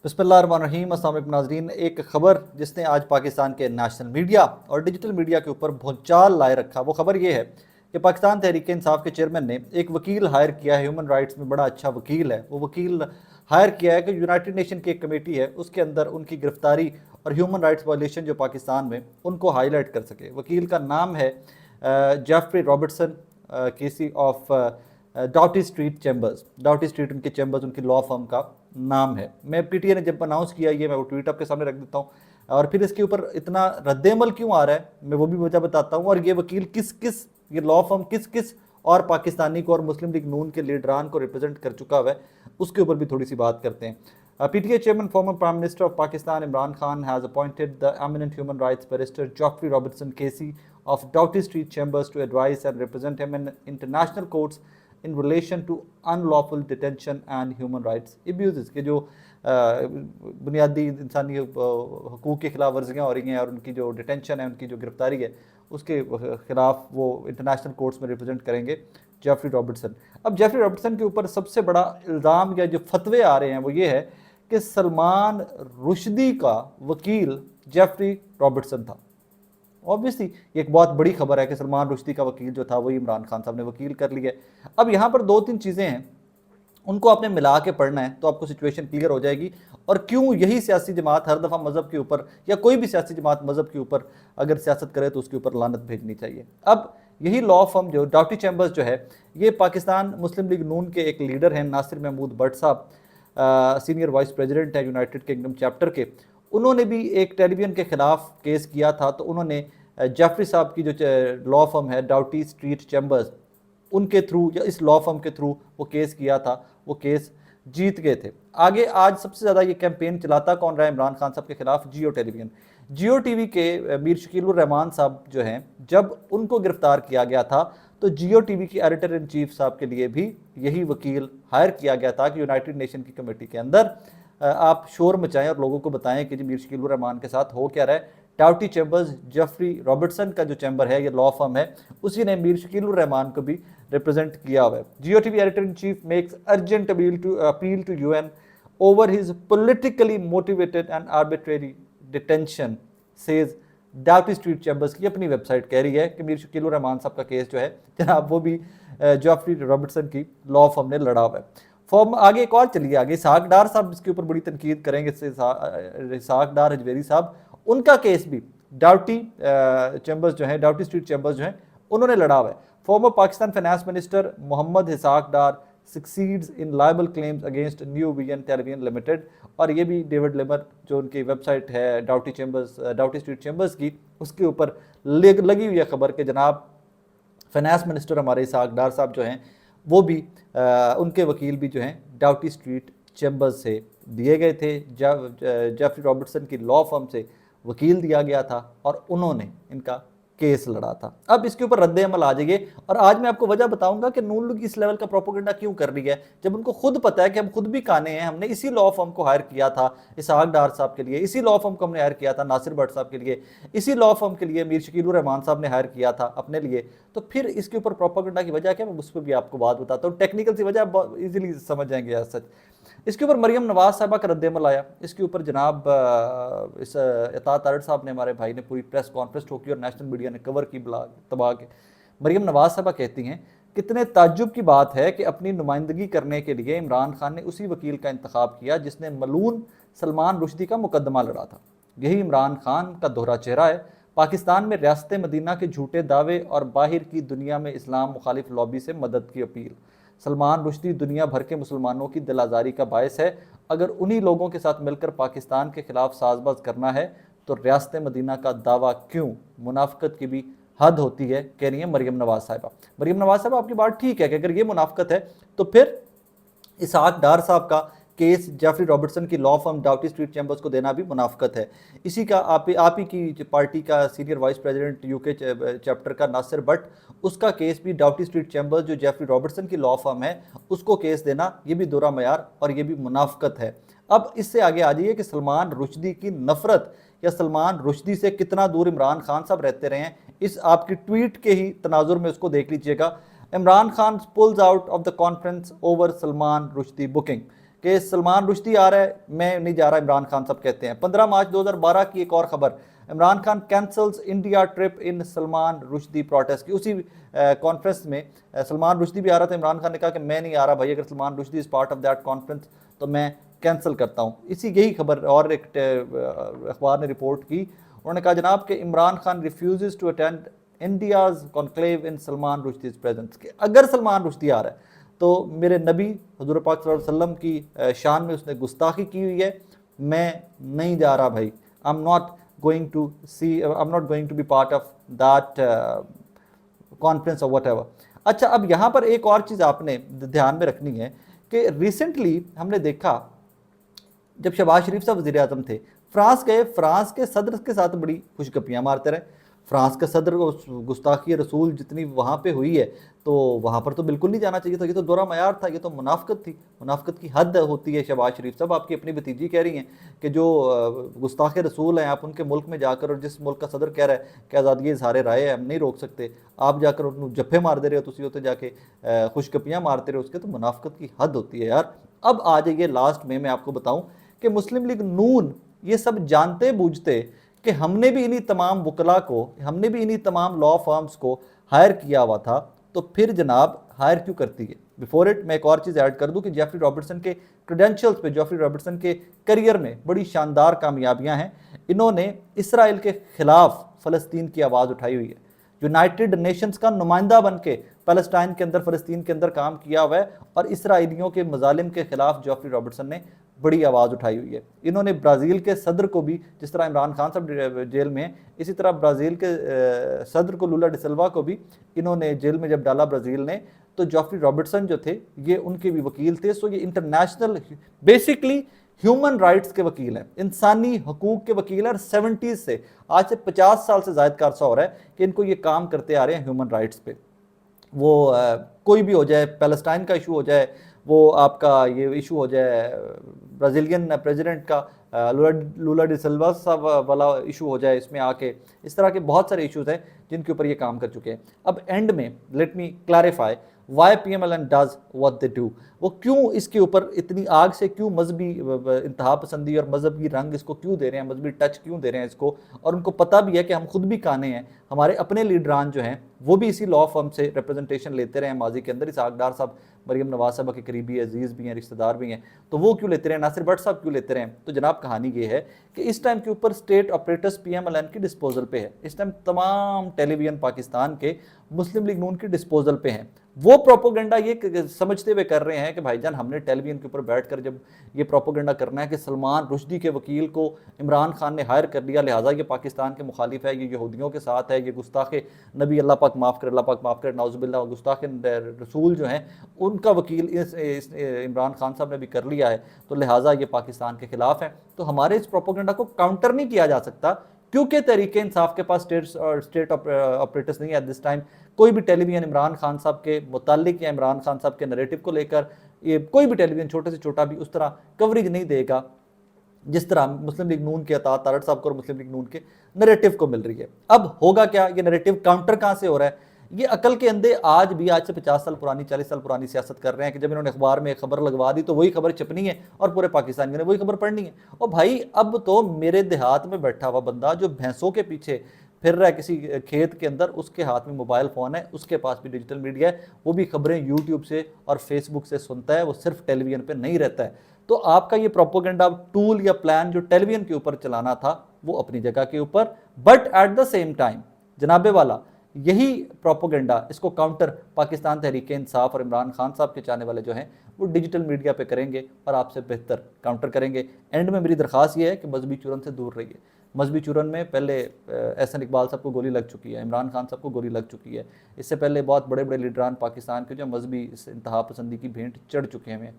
बिस्मिल्लाहिर्रहमानिर्रहीम। अस्सलाम वालेकुम नाज़रीन। एक ख़बर जिसने आज पाकिस्तान के नेशनल मीडिया और डिजिटल मीडिया के ऊपर भूचाल लाए रखा, वो ख़बर ये है कि पाकिस्तान तहरीक इंसाफ के चेयरमैन ने एक वकील हायर किया है। ह्यूमन राइट्स में बड़ा अच्छा वकील है। वो वकील हायर किया है कि यूनाइटेड नेशन की एक कमेटी है, उसके अंदर उनकी गिरफ्तारी और ह्यूमन राइट्स वायलेशन जो पाकिस्तान में, उनको हाईलाइट कर सके। वकील का नाम है Geoffrey Robertson, KC of Doughty Street Chambers. Doughty Street उनके चैम्बर्स, उनकी लॉ फर्म का नाम है। मैं पीटीए ने जब अनाउंस किया ये, मैं वो ट्वीट आपके सामने रख देता हूँ। और फिर इसके ऊपर इतना रद्द-ए-अमल क्यों आ रहा है, मैं वो भी वजह बताता हूँ। और ये वकील किस किस, ये लॉ फर्म किस किस और पाकिस्तानी को और मुस्लिम लीग नून के लीडरान को रिप्रेजेंट कर चुका हुआ है, उसके ऊपर भी थोड़ी सी बात करते हैं। PTA chairman former prime minister of Pakistan Imran Khan has appointed the eminent human rights barrister Geoffrey Robertson KC of Doughty Street Chambers to advise and represent him in international courts in relation to unlawful detention and human rights abuse के जो बुनियादी इंसानी हकूक़ की खिलाफ वर्जियाँ हो रही हैं और उनकी जो डिटेंशन है, उनकी जो गिरफ्तारी है, उसके ख़िलाफ़ वो इंटरनेशनल कोर्ट्स में रिप्रेजेंट करेंगे जेफरी रॉबर्टसन। अब जेफरी रॉबर्टसन के ऊपर सबसे बड़ा इल्ज़ाम या जो फतवे आ रहे हैं वो ये है कि सलमान रुश्दी का वकील जेफरी रॉबर्टसन था। ऑब्वियसली ये एक बहुत बड़ी खबर है कि सलमान रुश्दी का वकील जो था वही इमरान खान साहब ने वकील कर लिया है। अब यहाँ पर दो तीन चीज़ें हैं, उनको आपने मिला के पढ़ना है तो आपको सिचुएशन क्लियर हो जाएगी। और क्यों यही सियासी जमात हर दफ़ा मज़हब के ऊपर, या कोई भी सियासी जमात मज़हब के ऊपर अगर सियासत करे तो उसके ऊपर लानत भेजनी चाहिए। अब यही लॉ फर्म जो डाउटी चैम्बर्स जो है, ये पाकिस्तान मुस्लिम लीग नून के एक लीडर हैं नासिर महमूद भट्ट साहब, सीनियर वाइस प्रेसिडेंट है यूनाइटेड किंगडम चैप्टर के। उन्होंने भी एक टेलीविजन के ख़िलाफ़ केस किया था। तो उन्होंने जेफरी साहब की जो लॉ फर्म है डाउटी स्ट्रीट चैम्बर्स, उनके थ्रू या इस लॉ फर्म के थ्रू वो केस किया था, वो केस जीत गए थे। आगे आज सबसे ज़्यादा ये कैंपेन चलाता कौन रहा है इमरान खान साहब के खिलाफ? जियो टेलीविज़न। जियो टीवी के मीर शकीलुर रहमान साहब जो हैं, जब उनको गिरफ्तार किया गया था तो जियो टीवी की एडिटर इन चीफ साहब के लिए भी यही वकील हायर किया गया था कि यूनाइटेड नेशन की कमेटी के अंदर आप शोर मचाएं और लोगों को बताएं कि जी मीर शकीलुर रहमान के साथ हो क्या रहा है। डाउटी चैम्बर्स, जेफरी रॉबर्टसन का जो चैम्बर है, ये लॉ फर्म है, उसी ने मीर शकीलुर रहमान को भी रिप्रेजेंट किया हुआ है। Geo TV editor in chief makes urgent appeal to UN over his politically motivated and arbitrary detention, says Doughty Street Chambers की अपनी वेबसाइट कह रही है कि मीर शकीलुर रहमान साहब का केस जो है जनाब, वो भी जेफरी रॉबर्टसन की लॉ फर्म ने लड़ा हुआ है। फॉर्म आगे एक और चलिए आगे, इसहाक डार साहब इसके ऊपर बड़ी तनकीद करेंगे। इसहाक डार हजवेरी साहब, उनका केस भी डाउटी चैम्बर्स जो है, डाउटी स्ट्रीट चैम्बर्स जो हैं, उन्होंने लड़ा हुआ है। Former Pakistan finance minister Mohammad Ishaq Dar succeeds in libel claims against New Vision Television Limited. और ये भी डेविड लेमर जो उनकी वेबसाइट है डाउटी स्ट्रीट चैम्बर्स की, उसके ऊपर लगी हुई है खबर के जनाब फाइनेंस मिनिस्टर हमारे इसहाक डार साहब जो हैं, वो भी उनके वकील भी जो हैं डाउटी स्ट्रीट चैम्बर्स से दिए गए थे। जेफरी रॉबर्टसन की लॉ फर्म से वकील दिया गया था और उन्होंने इनका केस लड़ा था। अब इसके ऊपर रद्द अमल आ जाइए और आज मैं आपको वजह बताऊंगा कि नून लीग इस लेवल का प्रोपेगेंडा क्यों कर रही है, जब उनको खुद पता है कि हम खुद भी काने हैं। हमने इसी लॉ फर्म को हायर किया था इसहाक डार साहब के लिए, इसी लॉ फर्म को हमने हायर किया था नासिर भट्ट साहब के लिए, इसी लॉ फर्म के लिए मीर शकीलुर रहमान साहब ने हायर किया था अपने लिए। तो फिर इसके ऊपर प्रोपेगेंडा की वजह क्या, मैं उस पर भी आपको बात बताता हूँ। टेक्निकल सी वजह बहुत ईजिली समझ जाएंगे यार सच। इसके ऊपर मरियम नवाज साहबा का रद्द-ए-अमल आया। इसके ऊपर जनाब इस इताअत अरड़ साहब ने, हमारे भाई ने पूरी प्रेस कॉन्फ्रेंस ठोकी और नेशनल मीडिया ने कवर की तबाह के। मरियम नवाज साहबा कहती हैं, कितने ताज्जुब की बात है कि अपनी नुमाइंदगी करने के लिए इमरान खान ने उसी वकील का इंतखाब किया जिसने मलून सलमान रुश्दी का मुकदमा लड़ा था। यही इमरान खान का दोहरा चेहरा है। पाकिस्तान में रियासत मदीना के झूठे दावे और बाहर की दुनिया में इस्लाम मुखालिफ लॉबी से मदद की अपील। सलमान रुश्दी दुनिया भर के मुसलमानों की दिल आज़ारी का बायस है। अगर उन्हीं लोगों के साथ मिलकर पाकिस्तान के खिलाफ साजबाज करना है तो रियासत मदीना का दावा क्यों? मुनाफिकत की भी हद होती है, कह रही है मरियम नवाज साहिबा। मरियम नवाज साहिबा, आपकी बात ठीक है कि अगर ये मुनाफिकत है तो फिर इसहाक डार साहब का केस जेफरी रॉबर्टसन की law firm duty Street chambers को देना भी मुनाफिकत है। इसी का आप ही की पार्टी का senior vice president UK chapter का नासिर भट्ट, उसका केस भी डाउटी स्ट्रीट चैम्बर्स जो जेफरी रॉबर्टसन की लॉ फर्म है उसको केस देना, ये भी दोहरा मयार और ये भी मुनाफिकत है। अब इससे आगे आ जाइए कि सलमान रुश्दी की नफरत या सलमान रुश्दी से कितना दूर इमरान खान साहब रहते रहे हैं, इस आपकी ट्वीट के ही तनाजुर में उसको देख लीजिएगा। Imran Khan pools out of the conference over Salman Rushdie booking, کہ سلمان رشدی آ رہا ہے، میں نہیں جا رہا، عمران خان صاحب کہتے ہیں۔ 15 مارچ 2012 کی ایک اور خبر، عمران خان کینسلز انڈیا ٹرپ ان سلمان رشدی پروٹیسٹ کی۔ اسی کانفرنس میں سلمان رشدی بھی آ رہا تھا، عمران خان نے کہا کہ میں نہیں آ رہا بھائی، اگر Salman Rushdie is part of that conference تو میں کینسل کرتا ہوں۔ اسی یہی خبر اور ایک اخبار نے رپورٹ کی، انہوں نے کہا جناب کہ Imran Khan refuses to attend India's conclave in Salman Rushdie's presence, کہ اگر سلمان رشدی آ رہا ہے تو میرے نبی حضور پاک صلی اللہ علیہ وسلم کی شان میں اس نے گستاخی کی ہوئی ہے، میں نہیں جا رہا بھائی، I'm not going to be part of that conference or whatever۔ اچھا، اب یہاں پر ایک اور چیز آپ نے دھیان میں رکھنی ہے کہ ریسنٹلی ہم نے دیکھا جب شہباز شریف صاحب وزیر اعظم تھے، فرانس گئے، فرانس کے صدر کے ساتھ بڑی خوش گپیاں مارتے رہے۔ فرانس کا صدر کو گستاخی رسول جتنی وہاں پہ ہوئی ہے تو وہاں پر تو بالکل نہیں جانا چاہیے تھا، یہ تو دورہ معیار تھا، یہ تو منافقت تھی، منافقت کی حد ہوتی ہے۔ شہباز شریف صاحب آپ کی اپنی بھتیجی کہہ رہی ہیں کہ جو گستاخ رسول ہیں آپ ان کے ملک میں جا کر، اور جس ملک کا صدر کہہ رہا ہے کہ آزادی اظہار رائے ہے ہم نہیں روک سکتے، آپ جا کر ان جپے مار دے رہے ہو، تسی ہوتے جا کے خوش گپیاں مارتے رہے، اس کے تو منافقت کی حد ہوتی ہے یار۔ اب آ جائیے لاسٹ میں آپ کو بتاؤں کہ مسلم لیگ نون یہ سب جانتے بوجھتے کہ ہم نے بھی انہی تمام وکلاء کو، ہم نے بھی انہی تمام لا فارمز کو ہائر کیا ہوا تھا، تو پھر جناب ہائر کیوں کرتی ہے؟ بیفور اٹ میں ایک اور چیز ایڈ کر دوں کہ جیفری رابرٹسن کے کریڈینشلز پہ، جیفری رابرٹسن کے کریئر میں بڑی شاندار کامیابیاں ہیں۔ انہوں نے اسرائیل کے خلاف فلسطین کی آواز اٹھائی ہوئی ہے، یونائٹڈ نیشنز کا نمائندہ بن کے پیلسٹائن کے اندر، فلسطین کے اندر کام کیا ہوا ہے، اور اسرائیلیوں کے مظالم کے خلاف جیفری رابرٹسن نے بڑی آواز اٹھائی ہوئی ہے۔ انہوں نے برازیل کے صدر کو بھی، جس طرح عمران خان صاحب جیل میں ہیں، اسی طرح برازیل کے صدر کو، لولا ڈی سلوا کو بھی انہوں نے جیل میں جب ڈالا برازیل نے، تو جیفری رابرٹسن جو تھے یہ ان کے بھی وکیل تھے۔ سو یہ انٹرنیشنل بیسکلی ہیومن رائٹس کے وکیل ہیں، انسانی حقوق کے وکیل ہیں، اور 70s سے، آج سے 50 سال سے زائد کا عرصہ ہو رہا ہے کہ ان کو یہ کام کرتے آ رہے ہیں ہیومن رائٹس پہ۔ وہ کوئی بھی ہو جائے، پیلسٹائن کا ایشو ہو جائے، وہ آپ کا یہ ایشو ہو جائے برازیلین پریزیڈنٹ کا لولا ڈی سلوا صاحب والا ایشو ہو جائے، اس میں آ کے اس طرح کے بہت سارے ایشوز ہیں جن کے اوپر یہ کام کر چکے ہیں۔ اب اینڈ میں let me clarify why P M L N does what they do, وہ کیوں اس کے اوپر اتنی آگ سے کیوں مذہبی انتہا پسندی اور مذہبی رنگ اس کو کیوں دے رہے ہیں، مذہبی ٹچ کیوں دے رہے ہیں اس کو، اور ان کو پتہ بھی ہے کہ ہم خود بھی کانے ہیں، ہمارے اپنے لیڈران جو ہیں وہ بھی اسی لا فرم سے ریپرزنٹیشن لیتے رہے ہیں ماضی کے اندر۔ اسحاق ڈار صاحب مریم نواز صاحبہ کے قریبی عزیز بھی ہیں، رشتہ دار بھی ہیں، تو وہ کیوں لیتے رہے ہیں، ناصر بٹ صاحب کیوں لیتے رہے ہیں؟ تو جناب کہانی یہ ہے کہ اس ٹائم کے اوپر state operators P M L N کی ڈسپوزل پہ ہے، اس ٹائم تمام ٹیلی ویژن پاکستان کے مسلم لیگ نون کی ڈسپوزل پہ ہیں۔ وہ پروپوگنڈا یہ سمجھتے ہوئے کر رہے ہیں کہ بھائی جان ہم نے ٹیلی ویژن کے اوپر بیٹھ کر جب یہ پروپوگنڈا کرنا ہے کہ سلمان رشدی کے وکیل کو عمران خان نے ہائر کر لیا، لہٰذا یہ پاکستان کے مخالف ہے، یہ یہودیوں کے ساتھ ہے، یہ گستاخ نبی، اللہ پاک معاف کرے، اللہ پاک معاف کرے، نعوذ باللہ، گستاخ رسول جو ہیں ان کا وکیل عمران خان صاحب نے بھی کر لیا ہے، تو لہٰذا یہ پاکستان کے خلاف ہے۔ تو ہمارے اس پروپوگنڈا کو کاؤنٹر نہیں کیا جا سکتا کیونکہ تحریک انصاف کے پاس اسٹیٹ آپریٹرز نہیں ہے ایٹ دس ٹائم۔ کوئی بھی ٹیلی ویژن عمران خان صاحب کے متعلق یا عمران خان صاحب کے نریٹو کو لے کر، یہ کوئی بھی ٹیلی ویژن چھوٹے سے چھوٹا بھی اس طرح کوریج نہیں دے گا جس طرح مسلم لیگ نون کے عطا تارڑ صاحب کو اور مسلم لیگ نون کے نریٹو کو مل رہی ہے۔ اب ہوگا کیا؟ یہ نریٹو کاؤنٹر کہاں سے ہو رہا ہے؟ یہ عقل کے اندھے آج بھی، آج سے 50 سال پرانی، 40 سال پرانی سیاست کر رہے ہیں کہ جب انہوں نے اخبار میں ایک خبر لگوا دی تو وہی خبر چھپنی ہے اور پورے پاکستانیوں نے وہی خبر پڑھنی ہے۔ اور بھائی اب تو میرے دیہات میں بیٹھا ہوا بندہ جو بھینسوں کے پیچھے پھر رہا ہے کسی کھیت کے اندر، اس کے ہاتھ میں موبائل فون ہے، اس کے پاس بھی ڈیجیٹل میڈیا ہے، وہ بھی خبریں یوٹیوب سے اور فیس بک سے سنتا ہے، وہ صرف ٹیلی ویژن پہ نہیں رہتا ہے۔ تو آپ کا یہ پروپوگنڈا ٹول یا پلان جو ٹیلی ویژن کے اوپر چلانا تھا وہ اپنی جگہ کے اوپر، but at the same time جناب والا یہی پروپوگنڈا، اس کو کاؤنٹر پاکستان تحریک انصاف اور عمران خان صاحب کے چاہنے والے جو ہیں وہ ڈیجیٹل میڈیا پہ کریں گے اور آپ سے بہتر کاؤنٹر کریں گے۔ اینڈ میں میری درخواست یہ ہے کہ مذہبی چورن سے دور رہیے۔ مذہبی چورن میں پہلے احسن اقبال صاحب کو گولی لگ چکی ہے، عمران خان صاحب کو گولی لگ چکی ہے، اس سے پہلے بہت بڑے بڑے لیڈران پاکستان کے جو مذہبی انتہا پسندی کی بھینٹ چڑھ چکے ہیں۔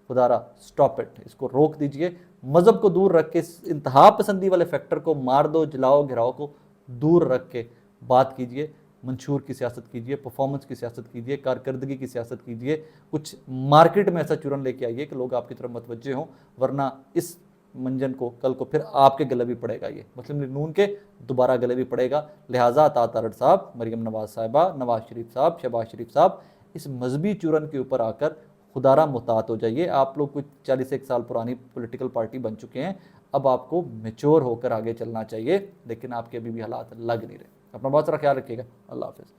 خدارا اسٹاپ اٹ، اس کو روک دیجئے، مذہب کو دور رکھ کے اس انتہا پسندی والے فیکٹر کو مار دو، جلاؤ گھراؤ کو دور رکھ کے بات کیجئے، منشور کی سیاست کیجئے، پرفارمنس کی سیاست کیجئے، کارکردگی کی سیاست کیجئے، کچھ مارکیٹ میں ایسا چورن لے کے آئیے کہ لوگ آپ کی طرف متوجہ ہوں، ورنہ اس منجن کو کل کو پھر آپ کے گلے بھی پڑے گا، یہ مسلم لیگ نون کے دوبارہ گلے بھی پڑے گا۔ لہٰذا عطا تارڑ صاحب، مریم نواز صاحبہ، نواز شریف صاحب، شہباز شریف صاحب اس مذہبی چورن کے اوپر آ کر خدارہ محتاط ہو جائیے. آپ لوگ کچھ 41 سال پرانی پولیٹیکل پارٹی بن چکے ہیں, اب آپ کو میچور ہو کر آگے چلنا چاہیے, لیکن آپ کے ابھی بھی حالات لگ نہیں رہے. اپنا بہت سارا خیال رکھیے گا. اللہ حافظ.